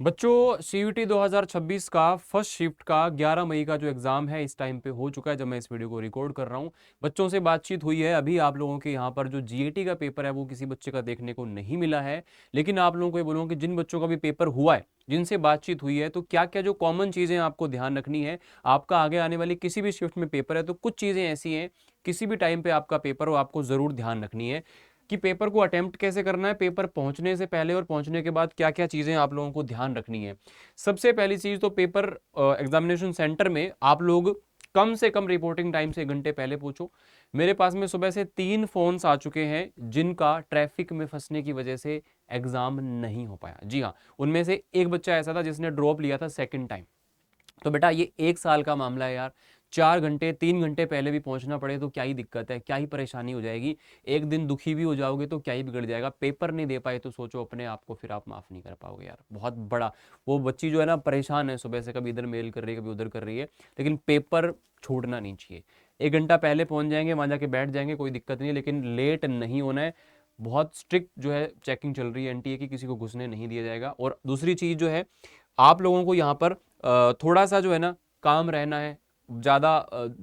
बच्चों सीयूटी 2026 का first shift का 11 मई का जो एग्ज़ाम है इस टाइम पे हो चुका है जब मैं इस वीडियो को रिकॉर्ड कर रहा हूँ। बच्चों से बातचीत हुई है, अभी आप लोगों के यहाँ पर जो जीएटी का पेपर है वो किसी बच्चे का देखने को नहीं मिला है। लेकिन आप लोगों को ये बोलूँगा कि जिन बच्चों का भी पेपर हुआ है, जिनसे बातचीत हुई है, तो क्या क्या जो कॉमन चीज़ें आपको ध्यान रखनी है। आपका आगे आने वाली किसी भी शिफ्ट में पेपर है तो कुछ चीज़ें ऐसी हैं, किसी भी टाइम पे आपका पेपर हो आपको ज़रूर ध्यान रखनी है कि पेपर को अटेम्प्ट कैसे करना है, पेपर पहुंचने से पहले और पहुंचने के बाद क्या क्या चीज़ें आप लोगों को ध्यान रखनी है। सबसे पहली चीज़ तो पेपर एग्जामिनेशन सेंटर में आप लोग कम से कम रिपोर्टिंग टाइम से 1 घंटे पहले पहुंचो। मेरे पास में सुबह से 3 फोन्स आ चुके हैं जिनका ट्रैफिक में फंसने की वजह से एग्जाम नहीं हो पाया। जी हाँ, उनमें से एक बच्चा ऐसा था जिसने ड्रॉप लिया था सेकंड टाइम। तो बेटा ये 1 साल का मामला है यार। 4 घंटे 3 घंटे पहले भी पहुंचना पड़े तो क्या ही दिक्कत है, क्या ही परेशानी हो जाएगी। एक दिन दुखी भी हो जाओगे तो क्या ही बिगड़ जाएगा। पेपर नहीं दे पाए तो सोचो अपने आप को, फिर आप माफ नहीं कर पाओगे यार, बहुत बड़ा। वो बच्ची जो है ना परेशान है, सुबह से कभी इधर मेल कर रही है कभी उधर कर रही है, लेकिन पेपर छोड़ना नहीं चाहिए। 1 घंटा पहले पहुंच जाएंगे, वहां जाके बैठ जाएंगे, कोई दिक्कत नहीं है, लेकिन लेट नहीं होना है। बहुत स्ट्रिक्ट जो है चेकिंग चल रही है एनटीए की, किसी को घुसने नहीं दिया जाएगा। और दूसरी चीज जो है, आप लोगों को यहाँ पर थोड़ा सा जो है ना काम रहना है। ज़्यादा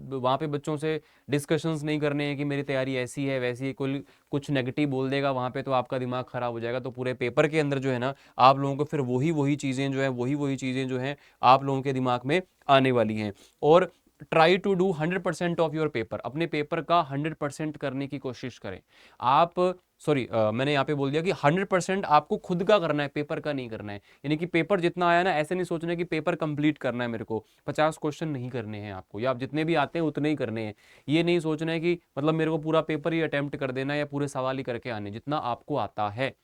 वहाँ पे बच्चों से डिस्कशंस नहीं करने हैं कि मेरी तैयारी ऐसी है वैसी है। कोई कुछ नेगेटिव बोल देगा वहाँ पे तो आपका दिमाग खराब हो जाएगा। तो पूरे पेपर के अंदर जो है ना आप लोगों को फिर वही वही चीज़ें जो है वही चीज़ें जो हैं आप लोगों के दिमाग में आने वाली हैं। और try to do 100% of your paper, अपने पेपर का 100% करने की कोशिश करें आप। सॉरी, मैंने यहाँ पे बोल दिया कि 100% आपको खुद का करना है, पेपर का नहीं करना है। यानी कि पेपर जितना आया ना, ऐसे नहीं सोचना कि पेपर कंप्लीट करना है मेरे को, 50 क्वेश्चन नहीं करने हैं आपको, या आप जितने भी आते हैं उतने ही करने हैं। ये नहीं सोचना है कि मतलब मेरे को पूरा पेपर ही अटेम्प्ट कर देना है या पूरे सवाल ही करके आने। जितना आपको आता है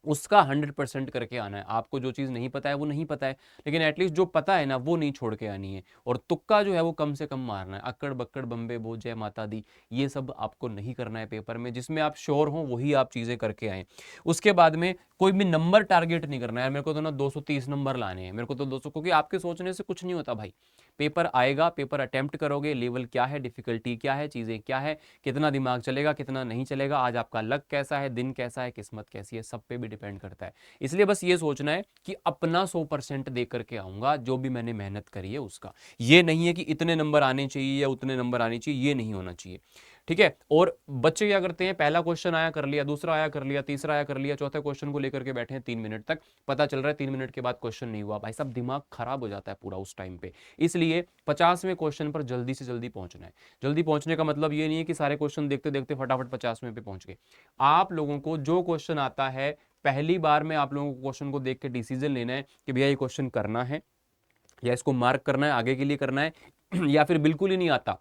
उसका 100% करके आना है। आपको जो चीज़ नहीं पता है वो नहीं पता है, लेकिन एटलीस्ट जो पता है ना वो नहीं छोड़ के आनी है। और तुक्का जो है वो कम से कम मारना है। अक्कड़ बक्कड़ बम्बे बो जय माता दी, ये सब आपको नहीं करना है पेपर में। जिसमें आप श्योर हो वही आप चीज़ें करके आए। उसके बाद में कोई भी नंबर टारगेट नहीं करना है, मेरे को तो ना 230 नंबर लाने हैं, मेरे को तो 200, क्योंकि आपके सोचने से कुछ नहीं होता भाई। पेपर आएगा, पेपर अटेम्प्ट करोगे, लेवल क्या है, डिफिकल्टी क्या है, चीज़ें क्या है, कितना दिमाग चलेगा कितना नहीं चलेगा, आज आपका लक कैसा है, दिन कैसा है, किस्मत कैसी है, सब पे भी डिपेंड करता है। इसलिए बस ये सोचना है कि अपना 100% दे करके आऊंगा, जो भी मैंने मेहनत करी है उसका। ये नहीं है कि इतने नंबर आने चाहिए या उतने नंबर आने चाहिए, ये नहीं होना चाहिए। ठीक है। और बच्चे क्या करते हैं, पहला क्वेश्चन आया कर लिया, दूसरा आया कर लिया, तीसरा आया कर लिया, चौथे क्वेश्चन को लेकर के बैठे हैं 3 मिनट तक। पता चल रहा है 3 मिनट के बाद क्वेश्चन नहीं हुआ। भाई साहब दिमाग खराब हो जाता है पूरा उस टाइम पे। इसलिए 50वें क्वेश्चन पर जल्दी से जल्दी पहुंचना है। जल्दी पहुंचने का मतलब ये नहीं है कि सारे क्वेश्चन देखते देखते फटाफट 50वें पे पहुंच गए। आप लोगों को जो क्वेश्चन आता है पहली बार में आप लोगों को क्वेश्चन को देख के डिसीजन लेना है कि भैया ये क्वेश्चन करना है या इसको मार्क करना है, आगे के लिए करना है या फिर बिल्कुल ही नहीं आता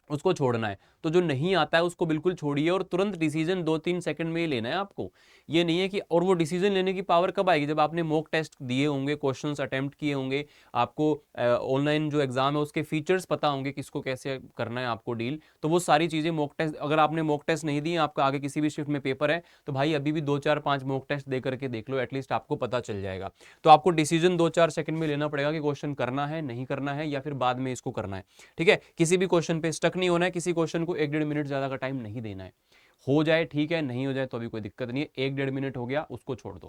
उसको छोड़ना है। तो जो नहीं आता है उसको बिल्कुल छोड़िए और तुरंत डिसीजन 2-3 सेकंड में ही लेना है आपको। ये नहीं है कि, और वो डिसीजन लेने की पावर कब आएगी, जब आपने मॉक टेस्ट दिए होंगे, क्वेश्चंस अटेम्प्ट किए होंगे, आपको ऑनलाइन जो एग्जाम है उसके फीचर्स पता होंगे, किसको कैसे करना है आपको डील। तो वो सारी चीजें मॉक टेस्ट, अगर आपने मॉक टेस्ट नहीं दिए, आपका आगे किसी भी शिफ्ट में पेपर है, तो भाई अभी भी 2-4-5 मॉक टेस्ट दे करके देख लो, एटलीस्ट आपको पता चल जाएगा। तो आपको डिसीजन 2-4 सेकंड में लेना पड़ेगा कि क्वेश्चन करना है नहीं करना है या फिर बाद में इसको करना है। ठीक है, किसी भी क्वेश्चन पे स्टक नहीं होना है, किसी क्वेश्चन को 1-1.5 मिनट ज्यादा का टाइम नहीं देना है। हो जाए ठीक है, नहीं हो जाए तो अभी कोई दिक्कत नहीं है, 1-1.5 मिनट हो गया उसको छोड़ दो।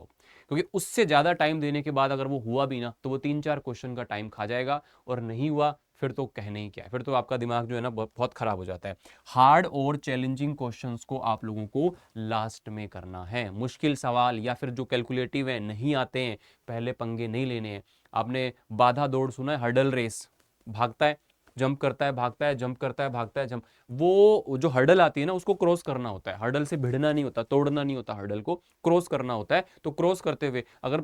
क्योंकि उससे ज्यादा टाइम देने के बाद अगर वो हुआ भी ना तो वो 3-4 क्वेश्चन का टाइम खा जाएगा, और नहीं हुआ फिर तो कहने ही क्या है, फिर तो आपका दिमाग जो है ना बहुत खराब हो जाता है। हार्ड और चैलेंजिंग क्वेश्चंस को आप लोगों को लास्ट में करना है। मुश्किल सवाल या फिर जो कैलकुलेटिव है नहीं आते हैं, पहले पंगे नहीं लेने हैं। आपने बाधा दौड़ सुना है, हर्डल रेस, भागता है जंप करता है, भागता है जंप करता है, भागता है जंप। वो जो हर्डल आती है ना उसको क्रॉस करना होता है, हर्डल से भिड़ना नहीं होता, तोड़ना नहीं होता, हर्डल को क्रॉस करना होता है। तो क्रॉस करते हुए अगर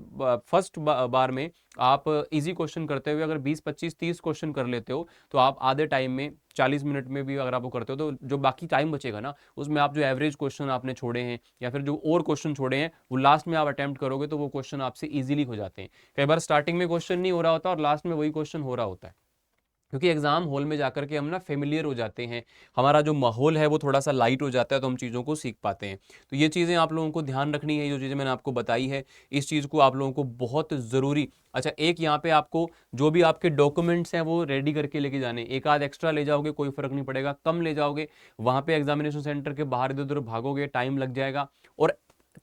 फर्स्ट बार में आप इजी क्वेश्चन करते हुए अगर 20-25-30 क्वेश्चन कर लेते हो, तो आप आधे टाइम में 40 मिनट में भी अगर आप वो करते हो, तो जो बाकी टाइम बचेगा ना उसमें आप जो एवरेज क्वेश्चन आपने छोड़े हैं या फिर जो और क्वेश्चन छोड़े हैं वो लास्ट में आप अटेम्प्ट करोगे तो वो क्वेश्चन आपसे इजीली हो जाते हैं। कई बार स्टार्टिंग में क्वेश्चन नहीं हो रहा होता और लास्ट में वही क्वेश्चन हो रहा होता है, क्योंकि एग्जाम हॉल में जाकर के हम ना फेमिलियर हो जाते हैं, हमारा जो माहौल है वो थोड़ा सा लाइट हो जाता है, तो हम चीज़ों को सीख पाते हैं। तो ये चीज़ें आप लोगों को ध्यान रखनी है, जो चीज़ें मैंने आपको बताई है इस चीज़ को आप लोगों को बहुत ज़रूरी। अच्छा, एक यहाँ पे आपको जो भी आपके डॉक्यूमेंट्स हैं वो रेडी करके लेके जाने। एक आध एक्स्ट्रा ले जाओगे कोई फर्क नहीं पड़ेगा, कम ले जाओगे, वहाँ पे एग्जामिनेशन सेंटर के बाहर इधर उधर भागोगे टाइम लग जाएगा। और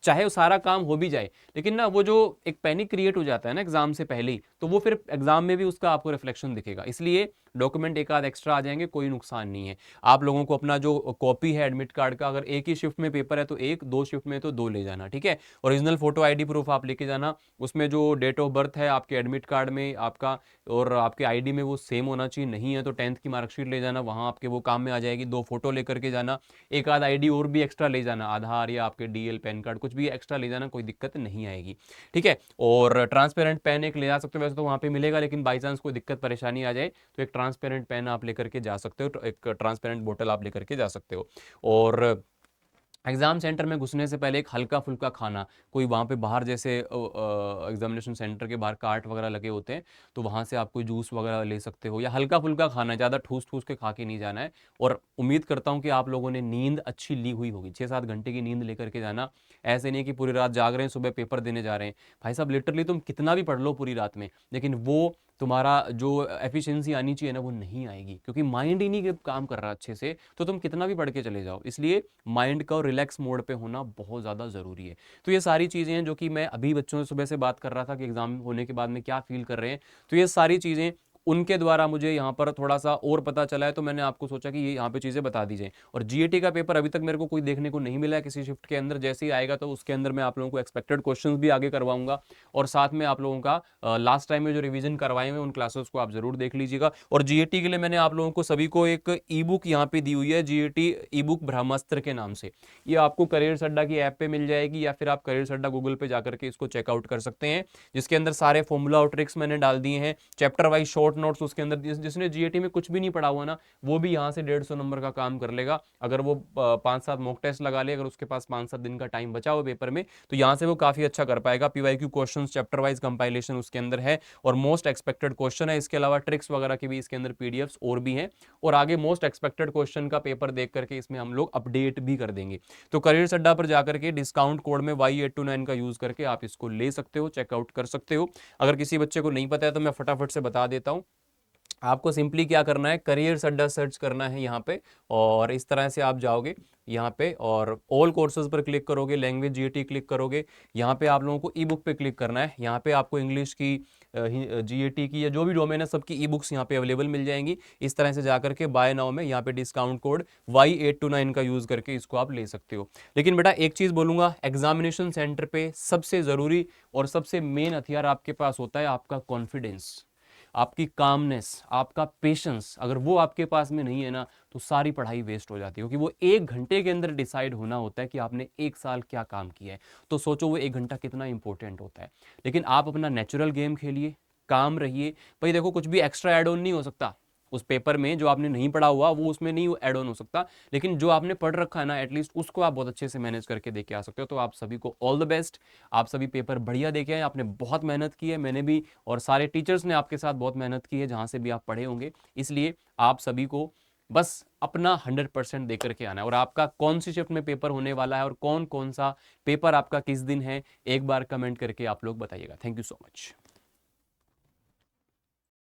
चाहे वो सारा काम हो भी जाए, लेकिन ना वो जो एक पैनिक क्रिएट हो जाता है ना एग्जाम से पहले ही, तो वो फिर एग्जाम में भी उसका आपको रिफ्लेक्शन दिखेगा। इसलिए डॉक्यूमेंट एक आध एक्स्ट्रा आ जाएंगे, कोई नुकसान नहीं है। आप लोगों को अपना जो कॉपी है एडमिट कार्ड का, अगर एक ही शिफ्ट में पेपर है तो एक, दो शिफ्ट में तो दो ले जाना, ठीक है। ओरिजिनल फोटो आईडी प्रूफ आप लेके जाना, उसमें जो डेट ऑफ बर्थ है आपके एडमिट कार्ड में आपका और आपके आईडी में वो सेम होना चाहिए, नहीं है तो 10th की मार्कशीट ले जाना, वहाँ आपके वो काम में आ जाएगी। दो फोटो लेकर के जाना, एक आध आईडी और भी एक्स्ट्रा ले जाना, आधार या आपके डीएल पैन कार्ड कुछ भी एक्स्ट्रा ले जाना, कोई दिक्कत नहीं आएगी, ठीक है। और ट्रांसपेरेंट पेन एक ले जा सकते हो, वैसे तो वहाँ पे मिलेगा, लेकिन बाई चांस कोई दिक्कत परेशानी आ जाए तो एक ट्रांसपेरेंट पेन आप लेकर के जा सकते हो, एक ट्रांसपेरेंट बोतल आप लेकर के जा सकते हो। और एग्जाम सेंटर में घुसने से पहले एक हल्का फुल्का खाना, कोई वहाँ पे बाहर जैसे एग्जामिनेशन सेंटर के बाहर कार्ट वगैरह लगे होते हैं, तो वहाँ से आप कोई जूस वगैरह ले सकते हो, या हल्का फुल्का खाना है, ज़्यादा ठूस ठूस के खा के नहीं जाना है। और उम्मीद करता हूँ कि आप लोगों ने नींद अच्छी ली हुई होगी, 6-7 घंटे की नींद लेकर के जाना। ऐसे नहीं कि पूरी रात जाग रहे हैं, सुबह पेपर देने जा रहे हैं। भाई साहब लिटरली तुम कितना भी पढ़ लो पूरी रात में, लेकिन वो तुम्हारा जो एफिशिएंसी आनी चाहिए ना वो नहीं आएगी, क्योंकि माइंड ही नहीं काम कर रहा अच्छे से, तो तुम कितना भी पढ़ के चले जाओ। इसलिए माइंड का रिलैक्स मोड पे होना बहुत ज़्यादा ज़रूरी है। तो ये सारी चीज़ें हैं जो कि मैं अभी बच्चों से सुबह से बात कर रहा था कि एग्ज़ाम होने के बाद में क्या फील कर रहे हैं, तो ये सारी चीज़ें उनके द्वारा मुझे यहाँ पर थोड़ा सा और पता चला है, तो मैंने आपको सोचा कि ये यहाँ पे चीज़ें बता दी जाएं। और जीएटी का पेपर अभी तक मेरे को कोई देखने को नहीं मिला है किसी शिफ्ट के अंदर, जैसे ही आएगा तो उसके अंदर मैं आप लोगों को एक्सपेक्टेड क्वेश्चंस भी आगे करवाऊंगा, और साथ में आप लोगों का लास्ट टाइम में जो रिवीजन करवाए हुए उन क्लासेस को आप जरूर देख लीजिएगा। और जीएटी के लिए मैंने आप लोगों को सभी को एक ई बुक यहाँ पे दी हुई है, जीएटी ई बुक ब्रह्मास्त्र के नाम से। ये आपको करियर अड्डा की ऐप पे मिल जाएगी, या फिर आप करियर अड्डा गूगल पे जाकर के इसको चेकआउट कर सकते हैं, जिसके अंदर सारे फॉर्मूला और ट्रिक्स मैंने डाल दिए हैं, चैप्टर वाइज शॉर्ट नोट्स उसके अंदर। जिसने जीएटी में कुछ भी नहीं पढ़ा हुआ ना, वो भी यहाँ से 150 नंबर का काम कर लेगा, अगर वो 5-7 मॉक टेस्ट लगा ले, अगर उसके पास 5-7 दिन का टाइम बचा हो पेपर में, तो यहाँ से वो काफी अच्छा कर पाएगा। PYQ question chapter wise compilation उसके अंदर है, और मोस्ट एक्सपेक्टेड क्वेश्चन है। इसके अलावा ट्रिक्स वगैरह की भी इसके अंदर पीडीएफ्स और भी हैं, और आगे मोस्ट एक्सपेक्टेड क्वेश्चन का पेपर देख करके इसमें हम लोग अपडेट भी कर देंगे। तो करियर अड्डा पर जाकर के डिस्काउंट कोड में Y829 का यूज करके आप इसको ले सकते हो, चेकआउट कर सकते हो। अगर किसी बच्चे को नहीं पता है तो मैं फटाफट से बता देता हूँ। आपको सिंपली क्या करना है, करियर अड्डा सर्च करना है यहाँ पे, और इस तरह से आप जाओगे यहाँ पे और ऑल कोर्सेज पर क्लिक करोगे, लैंग्वेज जीएटी क्लिक करोगे। यहाँ पे आप लोगों को ई बुक पे क्लिक करना है। यहाँ पे आपको इंग्लिश की, जीएटी की, या जो भी डोमेन है सबकी ई बुक्स यहाँ पे अवेलेबल मिल जाएंगी। इस तरह से जाकर के बाय नाउ में यहाँ पे डिस्काउंट कोड Y829 का यूज करके इसको आप ले सकते हो। लेकिन बेटा एक चीज बोलूंगा, एग्जामिनेशन सेंटर पे सबसे जरूरी और सबसे मेन हथियार आपके पास होता है आपका कॉन्फिडेंस, आपकी कामनेस, आपका पेशेंस। अगर वो आपके पास में नहीं है ना, तो सारी पढ़ाई वेस्ट हो जाती है, क्योंकि वो 1 घंटे के अंदर डिसाइड होना होता है कि आपने 1 साल क्या काम किया है। तो सोचो वो 1 घंटा कितना इंपॉर्टेंट होता है। लेकिन आप अपना नेचुरल गेम खेलिए, काम रहिए। भाई देखो कुछ भी एक्स्ट्रा एड ऑन नहीं हो सकता उस पेपर में, जो आपने नहीं पढ़ा हुआ वो उसमें नहीं ऐड ऑन हो सकता, लेकिन जो आपने पढ़ रखा है ना एटलीस्ट उसको आप बहुत अच्छे से मैनेज करके देके आ सकते हो। तो आप सभी को ऑल द बेस्ट, आप सभी पेपर बढ़िया देके आए, आपने बहुत मेहनत की है, मैंने भी, और सारे टीचर्स ने आपके साथ बहुत मेहनत की है जहाँ से भी आप पढ़े होंगे। इसलिए आप सभी को बस अपना 100% दे करके आना है। और आपका कौन सी शिफ्ट में पेपर होने वाला है और कौन कौन सा पेपर आपका किस दिन है, एक बार कमेंट करके आप लोग बताइएगा। Thank you so much.